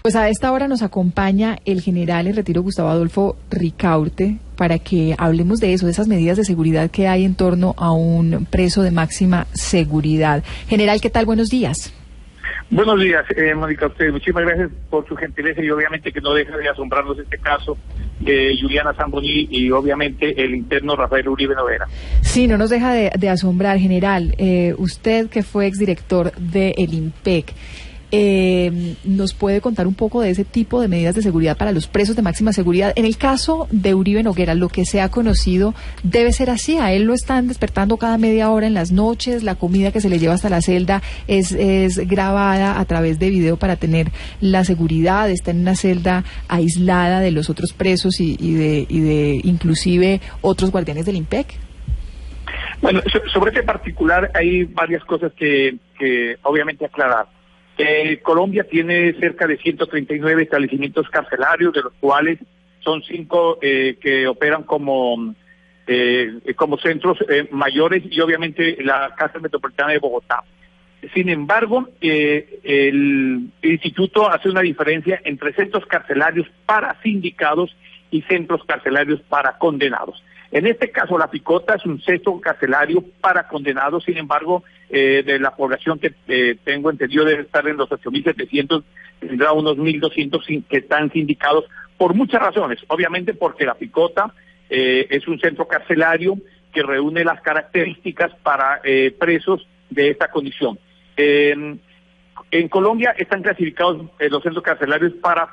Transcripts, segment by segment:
Pues a esta hora nos acompaña el general en retiro Gustavo Adolfo Ricaurte para que hablemos de eso, de esas medidas de seguridad que hay en torno a un preso de máxima seguridad. General, ¿qué tal? Buenos días. Buenos días, Mónica, usted. Muchísimas gracias por su gentileza y obviamente que no deja de asombrarnos este caso de Juliana Zamboni y obviamente el interno Rafael Uribe Noguera. Sí, no nos deja de asombrar, general. Usted que fue exdirector del IMPEC, ¿nos puede contar un poco de ese tipo de medidas de seguridad para los presos de máxima seguridad? En el caso de Uribe Noguera, lo que se ha conocido debe ser así. A él lo están despertando cada media hora en las noches, la comida que se le lleva hasta la celda es grabada a través de video para tener la seguridad, está en una celda aislada de los otros presos y de inclusive otros guardianes del IMPEC. Bueno, sobre este particular hay varias cosas que obviamente aclarar. Colombia tiene cerca de 139 establecimientos carcelarios, de los cuales son 5 que operan como centros mayores y obviamente la Cárcel Metropolitana de Bogotá. Sin embargo, el instituto hace una diferencia entre centros carcelarios para sindicados y centros carcelarios para condenados. En este caso, La Picota es un centro carcelario para condenados, sin embargo, de la población que tengo entendido debe estar en los 8.700, tendrá unos 1.200 que están sindicados por muchas razones. Obviamente porque La Picota es un centro carcelario que reúne las características para presos de esta condición. En Colombia están clasificados los centros carcelarios para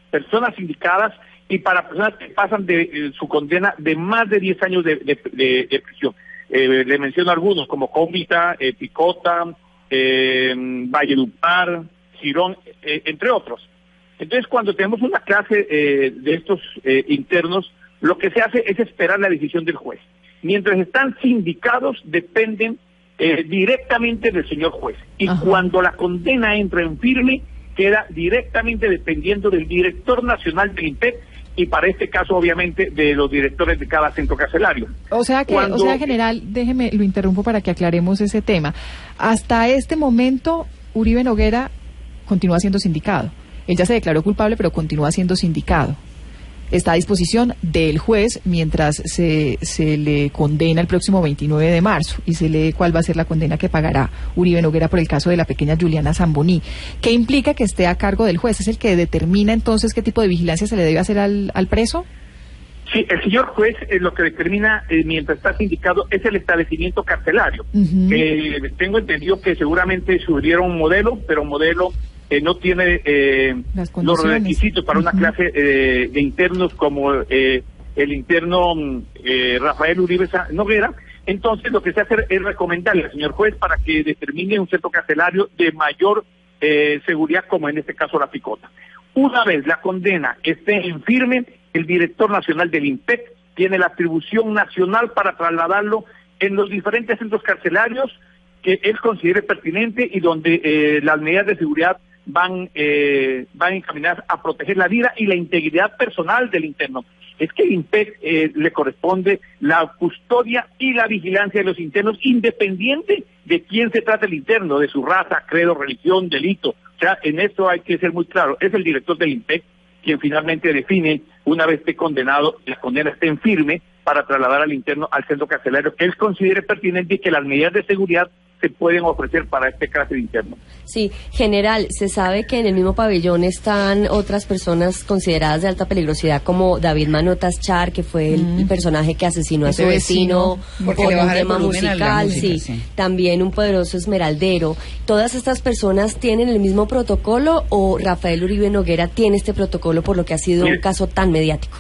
personas sindicadas y para personas que pasan de su condena de más de 10 años de prisión. Le menciono algunos, como Cómbita, Picota, Valledupar, Girón, entre otros. Entonces, cuando tenemos una clase de estos internos, lo que se hace es esperar la decisión del juez. Mientras están sindicados, dependen directamente del señor juez. Y Ajá. Cuando la condena entra en firme, queda directamente dependiendo del director nacional del IMPEC, y para este caso, obviamente, de los directores de cada centro carcelario. O sea, general, déjeme, lo interrumpo para que aclaremos ese tema. Hasta este momento, Uribe Noguera continúa siendo sindicado. Él ya se declaró culpable, pero continúa siendo sindicado. Está a disposición del juez mientras se le condena el próximo 29 de marzo y se lee cuál va a ser la condena que pagará Uribe Noguera por el caso de la pequeña Juliana Zamboni. ¿Qué implica que esté a cargo del juez? ¿Es el que determina entonces qué tipo de vigilancia se le debe hacer al preso? Sí, el señor juez lo que determina mientras está sindicado es el establecimiento carcelario. Tengo entendido que seguramente subieron un modelo, pero modelo no tiene los requisitos para una clase de internos como el interno Rafael Uribe Noguera. Entonces lo que se hace es recomendarle al señor juez para que determine un centro carcelario de mayor seguridad, como en este caso La Picota. Una vez la condena esté en firme, el director nacional del IMPEC tiene la atribución nacional para trasladarlo en los diferentes centros carcelarios que él considere pertinente y donde las medidas de seguridad van encaminadas a proteger la vida y la integridad personal del interno. Es que el IMPEC le corresponde la custodia y la vigilancia de los internos, independiente de quién se trata el interno, de su raza, credo, religión, delito. O sea, en esto hay que ser muy claro. Es el director del IMPEC quien finalmente define, una vez esté condenado, la condena esté en firme, para trasladar al interno al centro carcelario que él considere pertinente y que las medidas de seguridad se pueden ofrecer para este caso de interno. Sí, general, se sabe que en el mismo pabellón están otras personas consideradas de alta peligrosidad, como David Manotas Char, que fue el personaje que asesinó a su vecino por un tema musical, sí. También un poderoso esmeraldero. ¿Todas estas personas tienen el mismo protocolo o Rafael Uribe Noguera tiene este protocolo por lo que ha sido un caso tan mediático?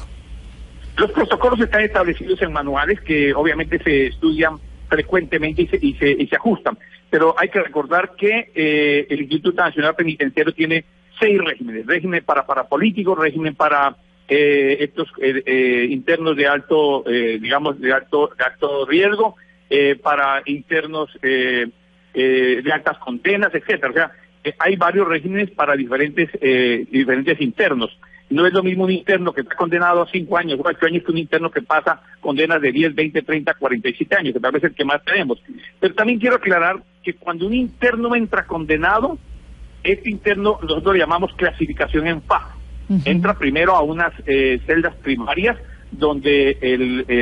Los protocolos están establecidos en manuales que obviamente se estudian frecuentemente y se ajustan, pero hay que recordar que el Instituto Nacional Penitenciario tiene 6 regímenes: régimen para políticos, régimen para estos internos de alto de alto riesgo, para internos de altas condenas, etcétera. O sea, hay varios regímenes para diferentes internos. No es lo mismo un interno que está condenado a 5 años o 8 años que un interno que pasa condenas de 10, 20, 30, 47 años, que tal vez es el que más tenemos. Pero también quiero aclarar que cuando un interno entra condenado, este interno nosotros lo llamamos clasificación en fase. Entra primero a unas celdas primarias donde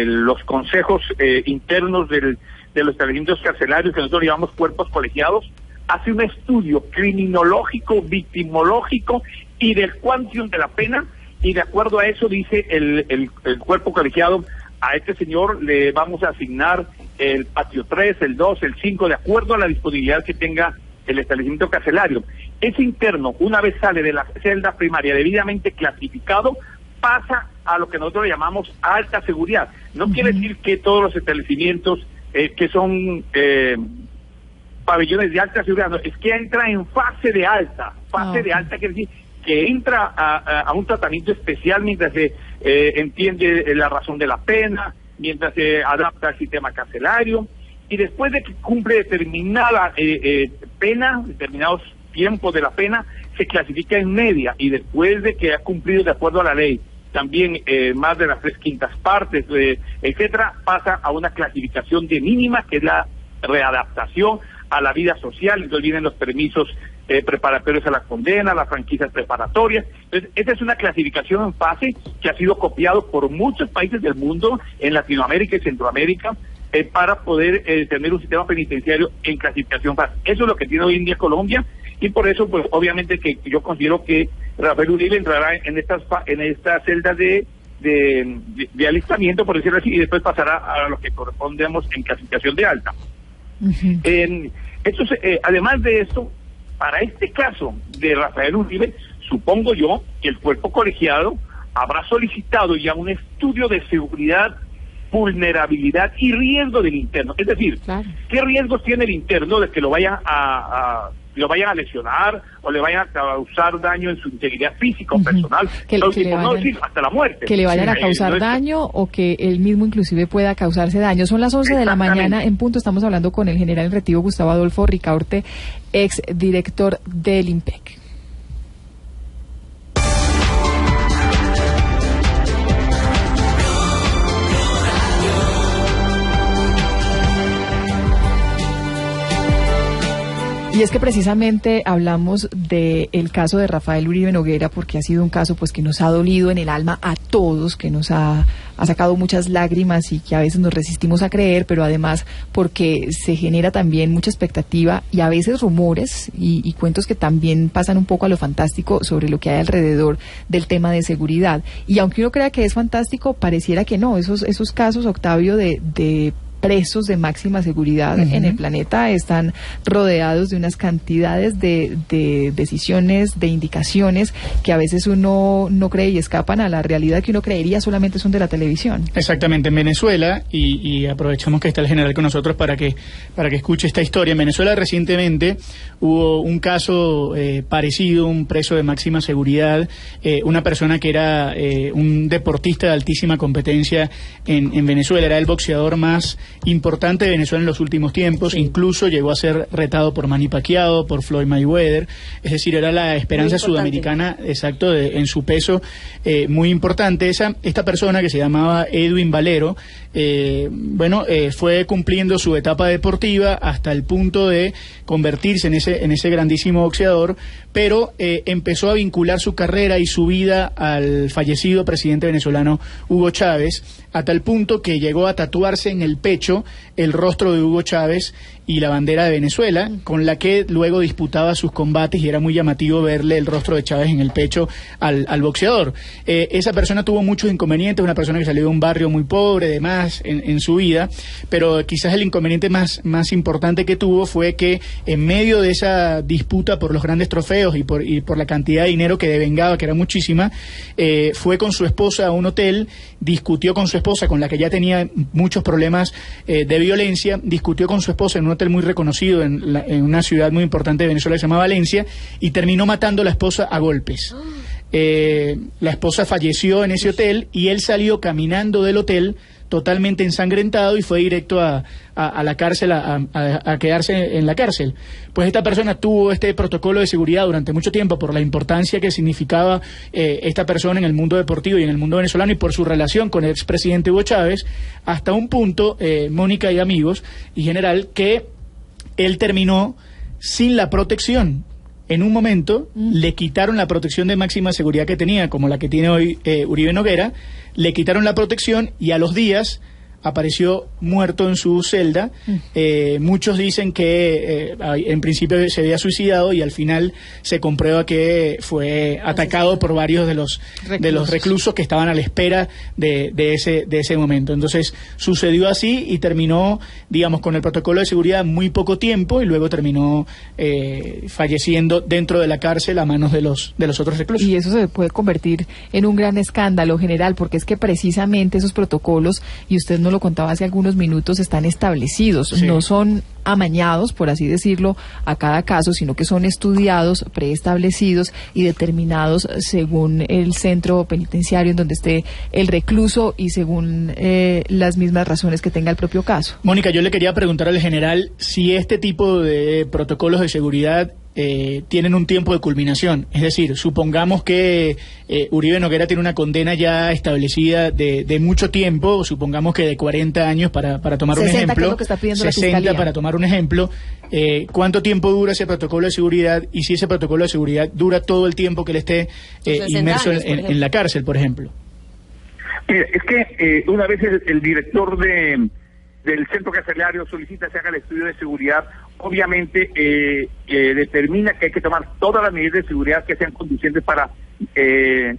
los consejos internos de los establecimientos carcelarios, que nosotros llamamos cuerpos colegiados, hace un estudio criminológico, victimológico y del quantum de la pena, y de acuerdo a eso dice el cuerpo colegiado: a este señor le vamos a asignar el patio 3, el 2, el 5, de acuerdo a la disponibilidad que tenga el establecimiento carcelario. Ese interno, una vez sale de la celda primaria debidamente clasificado, pasa a lo que nosotros llamamos alta seguridad. No quiere decir que todos los establecimientos que son pabellones de alta seguridad, no, es que entra en fase de alta. De alta quiere decir que entra a un tratamiento especial mientras se entiende la razón de la pena, mientras se adapta al sistema carcelario, y después de que cumple determinada pena, determinados tiempos de la pena, se clasifica en media, y después de que ha cumplido de acuerdo a la ley también más de las 3/5 partes, etcétera, pasa a una clasificación de mínima, que es la readaptación a la vida social. Entonces vienen los permisos preparatorios a la condena, las franquicias preparatorias. Entonces, esa es una clasificación en fase que ha sido copiado por muchos países del mundo, en Latinoamérica y Centroamérica, para poder tener un sistema penitenciario en clasificación fase. Eso es lo que tiene hoy en día Colombia, y por eso, pues, obviamente que yo considero que Rafael Uribe entrará en estas celdas de alistamiento, por decirlo así, y después pasará a lo que correspondemos en clasificación de alta. Además de esto, para este caso de Rafael Uribe, supongo yo que el cuerpo colegiado habrá solicitado ya un estudio de seguridad, vulnerabilidad y riesgo del interno. Es decir, claro, ¿qué riesgos tiene el interno de que lo vayan a lesionar o le vayan a causar daño en su integridad física o personal? Hasta la muerte. Que le vayan a causar daño, o que él mismo inclusive pueda causarse daño. Son las 11 de la mañana en punto. Estamos hablando con el general en retiro Gustavo Adolfo Ricaurte, ex director del INPEC. Y es que precisamente hablamos del caso de Rafael Uribe Noguera porque ha sido un caso, pues, que nos ha dolido en el alma a todos, que nos ha sacado muchas lágrimas y que a veces nos resistimos a creer, pero además porque se genera también mucha expectativa y a veces rumores y cuentos que también pasan un poco a lo fantástico sobre lo que hay alrededor del tema de seguridad. Y aunque uno crea que es fantástico, pareciera que no. Esos casos, Octavio, de presos de máxima seguridad en el planeta están rodeados de unas cantidades de decisiones, de indicaciones que a veces uno no cree y escapan a la realidad que uno creería solamente son de la televisión. Exactamente, en Venezuela, y aprovechamos que está el general con nosotros para que escuche esta historia. En Venezuela recientemente hubo un caso parecido, un preso de máxima seguridad, una persona que era un deportista de altísima competencia en Venezuela, era el boxeador más importante de Venezuela en los últimos tiempos, sí. Incluso llegó a ser retado por Manny Pacquiao, por Floyd Mayweather, es decir, era la esperanza sudamericana, exacto, en su peso, muy importante. Esta persona, que se llamaba Edwin Valero, fue cumpliendo su etapa deportiva hasta el punto de convertirse en ese grandísimo boxeador, pero empezó a vincular su carrera y su vida al fallecido presidente venezolano Hugo Chávez, a tal punto que llegó a tatuarse en el pecho el rostro de Hugo Chávez y la bandera de Venezuela, con la que luego disputaba sus combates, y era muy llamativo verle el rostro de Chávez en el pecho al boxeador. Esa persona tuvo muchos inconvenientes, una persona que salió de un barrio muy pobre, demás, en su vida, pero quizás el inconveniente más importante que tuvo fue que en medio de esa disputa por los grandes trofeos y por la cantidad de dinero que devengaba, que era muchísima, fue con su esposa a un hotel, discutió con su esposa, con la que ya tenía muchos problemas de violencia, discutió con su esposa en un hotel muy reconocido en una ciudad muy importante de Venezuela que se llama Valencia, y terminó matando a la esposa a golpes. La esposa falleció en ese hotel y él salió caminando del hotel totalmente ensangrentado y fue directo a la cárcel, a quedarse en la cárcel. Pues esta persona tuvo este protocolo de seguridad durante mucho tiempo por la importancia que significaba esta persona en el mundo deportivo y en el mundo venezolano y por su relación con el expresidente Hugo Chávez, hasta un punto, Mónica y amigos y general, que él terminó sin la protección. En un momento le quitaron la protección de máxima seguridad que tenía, como la que tiene hoy Uribe Noguera, le quitaron la protección y a los días apareció muerto en su celda. Muchos dicen que en principio se había suicidado y al final se comprueba que fue atacado por varios de los reclusos que estaban a la espera de ese momento. Entonces sucedió así y terminó, digamos, con el protocolo de seguridad muy poco tiempo y luego terminó falleciendo dentro de la cárcel a manos de los otros reclusos. Y eso se puede convertir en un gran escándalo, general, porque es que precisamente esos protocolos, y usted no lo contaba hace algunos minutos, están establecidos, sí. No son amañados, por así decirlo, a cada caso, sino que son estudiados, preestablecidos y determinados según el centro penitenciario en donde esté el recluso y según las mismas razones que tenga el propio caso. Mónica, yo le quería preguntar al general si este tipo de protocolos de seguridad tienen un tiempo de culminación. Es decir, supongamos que Uribe Noguera tiene una condena ya establecida de mucho tiempo, supongamos que de 40 años para tomar 60, un ejemplo, que es lo que está pidiendo 60 la Fiscalía. para tomar un ejemplo, ¿cuánto tiempo dura ese protocolo de seguridad? Y si ese protocolo de seguridad dura todo el tiempo que él esté inmerso en la cárcel, por ejemplo. Es que una vez el director del centro carcelario solicita se haga el estudio de seguridad, obviamente determina que hay que tomar todas las medidas de seguridad que sean conducentes para que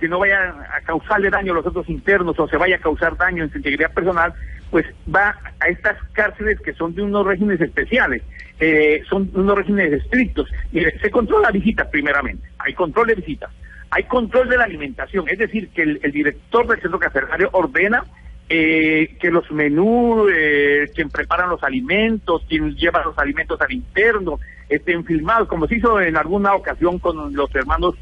no vaya a causarle daño a los otros internos o se vaya a causar daño en su integridad personal, pues va a estas cárceles que son de unos regímenes especiales, son unos regímenes estrictos. Mire, se controla visitas primeramente, hay control de visitas, hay control de la alimentación, es decir, que el director del centro carcelario ordena que los menús, quien prepara los alimentos, quien lleva los alimentos al interno, estén filmados, como se hizo en alguna ocasión con los hermanos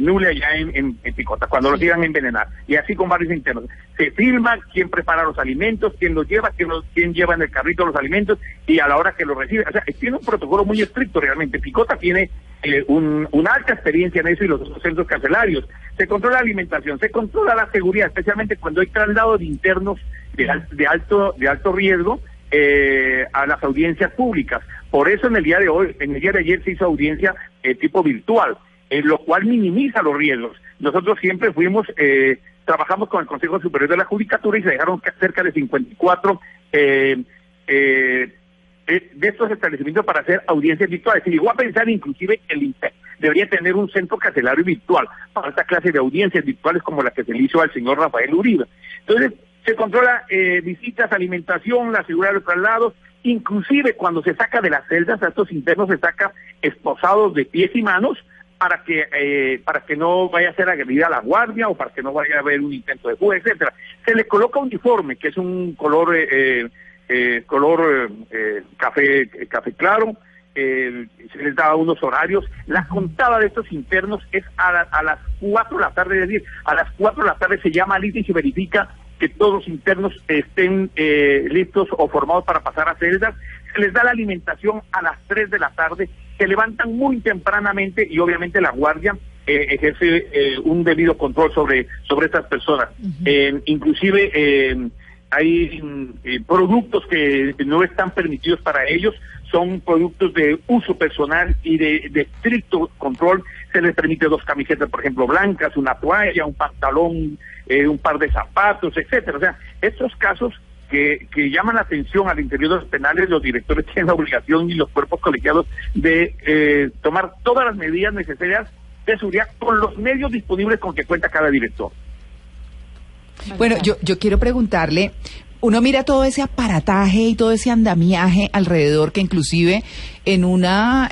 Nule allá en Picota, cuando los iban a envenenar, y así con varios internos. Se filma quién prepara los alimentos, quién los lleva, quién lleva en el carrito los alimentos, y a la hora que los recibe. O sea, tiene un protocolo muy estricto realmente. Picota tiene una alta experiencia en eso y los otros centros carcelarios. Se controla la alimentación, se controla la seguridad, especialmente cuando hay traslado de internos de alto riesgo a las audiencias públicas. Por eso en el día de ayer se hizo audiencia tipo virtual, lo cual minimiza los riesgos. Nosotros siempre trabajamos con el Consejo Superior de la Judicatura y se dejaron cerca de 54 de estos establecimientos para hacer audiencias virtuales. Se llegó a pensar inclusive que el INPEC debería tener un centro carcelario virtual para esta clase de audiencias virtuales como la que se le hizo al señor Rafael Uribe. Entonces, se controla visitas, alimentación, la seguridad de los traslados, inclusive cuando se saca de las celdas a estos internos se saca esposados de pies y manos para que no vaya a ser agredida la guardia o para que no vaya a haber un intento de fuga, etcétera. Se le coloca uniforme, que es un color café claro, se les da unos horarios. La contada de estos internos es a las 4 de la tarde, es decir, a las 4 de la tarde se llama lista y se verifica que todos los internos estén listos o formados para pasar a celdas. Se les da la alimentación a las 3 de la tarde, se levantan muy tempranamente y obviamente la guardia ejerce un debido control sobre estas personas. Inclusive hay productos que no están permitidos para ellos, son productos de uso personal y de estricto control. Se les permite 2 camisetas, por ejemplo, blancas, una toalla, un pantalón, un par de zapatos, etcétera. O sea, estos casos que llaman la atención al interior de los penales, los directores tienen la obligación y los cuerpos colegiados de tomar todas las medidas necesarias de seguridad con los medios disponibles con que cuenta cada director. Bueno, yo quiero preguntarle, uno mira todo ese aparataje y todo ese andamiaje alrededor, que inclusive en una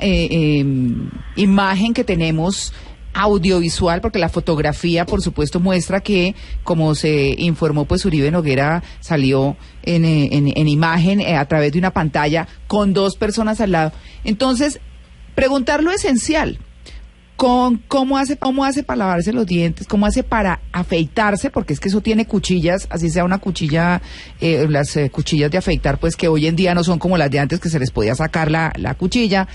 imagen que tenemos audiovisual, porque la fotografía por supuesto muestra que, como se informó, pues Uribe Noguera salió en imagen a través de una pantalla con 2 personas al lado. Entonces, preguntar lo esencial: ¿Cómo hace para lavarse los dientes? ¿Cómo hace para afeitarse? Porque es que eso tiene cuchillas, así sea una cuchilla, las cuchillas de afeitar, pues que hoy en día no son como las de antes, que se les podía sacar la cuchilla.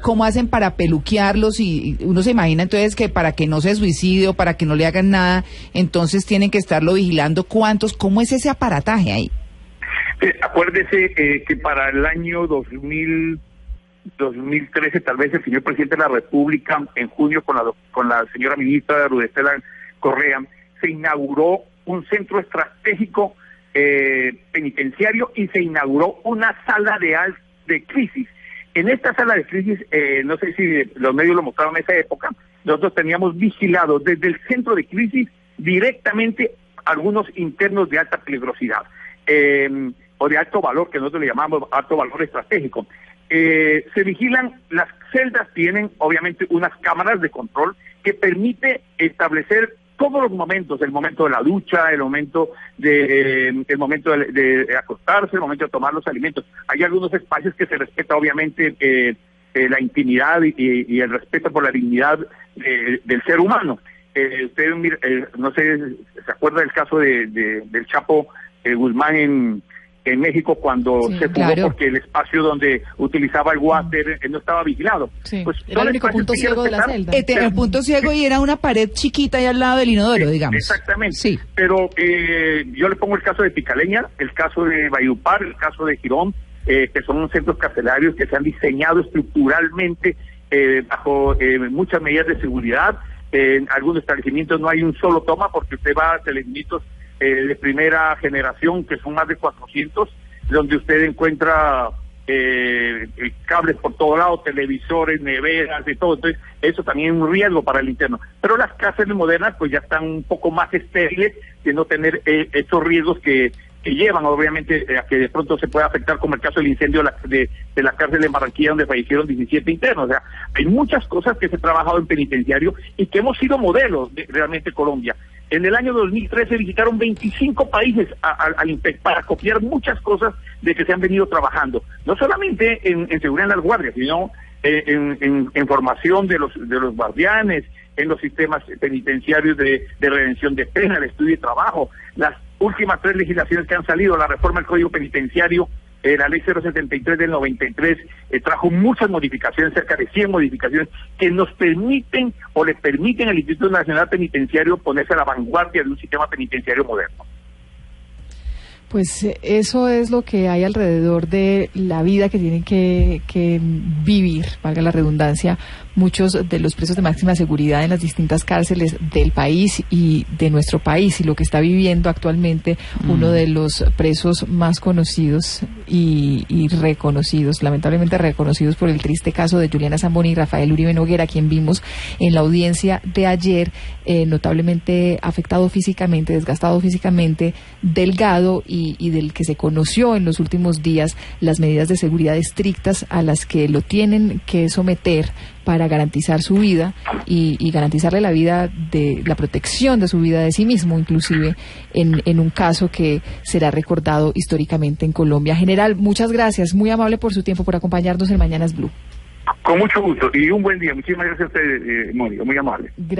¿Cómo hacen para peluquearlos? Y uno se imagina entonces que para que no se suicide o para que no le hagan nada, entonces tienen que estarlo vigilando. ¿Cómo es ese aparataje ahí? Acuérdese que para el año 2013, tal vez el señor presidente de la República, en junio, con la señora ministra Rudestela Correa, se inauguró un centro estratégico penitenciario y se inauguró una sala de crisis. En esta sala de crisis, no sé si los medios lo mostraron en esa época, nosotros teníamos vigilados desde el centro de crisis directamente algunos internos de alta peligrosidad, o de alto valor, que nosotros le llamamos alto valor estratégico. Se vigilan, las celdas tienen obviamente unas cámaras de control que permite establecer todos los momentos, el momento de la ducha, el momento de acostarse, el momento de tomar los alimentos. Hay algunos espacios que se respeta obviamente la intimidad y el respeto por la dignidad del ser humano. Usted no sé, ¿se acuerda del caso del Chapo Guzmán en México cuando se fugó, claro, porque el espacio donde utilizaba el water no estaba vigilado? Sí, pues era el único punto ciego de la celda. El punto ciego, y era una pared chiquita ahí al lado del inodoro, digamos. Exactamente. Sí. Pero yo le pongo el caso de Picaleña, el caso de Valledupar, el caso de Girón, que son centros carcelarios que se han diseñado estructuralmente bajo muchas medidas de seguridad. En algunos establecimientos no hay un solo toma, porque usted va a establecimientos de primera generación, que son más de 400, donde usted encuentra cables por todo lado, televisores, neveras, de todo. Entonces, eso también es un riesgo para el interno. Pero las cárceles modernas pues ya están un poco más estériles, de no tener estos riesgos que llevan obviamente a que de pronto se pueda afectar, como el caso del incendio de la cárcel de Barranquilla, donde fallecieron 17 internos. O sea, hay muchas cosas que se han trabajado en penitenciario y que hemos sido modelos de realmente Colombia. En el año 2013 visitaron 25 países al INPEC para copiar muchas cosas de que se han venido trabajando, no solamente en seguridad en las guardias, sino en formación de los guardianes, en los sistemas penitenciarios de redención de pena, de estudio y trabajo. Las últimas 3 legislaciones que han salido, la reforma del Código Penitenciario, la ley 073 del 93, trajo muchas modificaciones, cerca de 100 modificaciones, que nos permiten o le permiten al Instituto Nacional Penitenciario ponerse a la vanguardia de un sistema penitenciario moderno. Pues eso es lo que hay alrededor de la vida que tienen que vivir, valga la redundancia, muchos de los presos de máxima seguridad en las distintas cárceles del país y de nuestro país, y lo que está viviendo actualmente uno de los presos más conocidos y reconocidos, lamentablemente reconocidos por el triste caso de Juliana Zamboni y Rafael Uribe Noguera, quien vimos en la audiencia de ayer, notablemente afectado físicamente, desgastado físicamente, delgado, y del que se conoció en los últimos días las medidas de seguridad estrictas a las que lo tienen que someter para garantizar su vida y garantizarle la vida, de la protección de su vida, de sí mismo, inclusive en un caso que será recordado históricamente en Colombia. General, muchas gracias, muy amable por su tiempo, por acompañarnos en Mañanas Blue. Con mucho gusto y un buen día. Muchísimas gracias a usted, Mónica, muy amable. Gracias.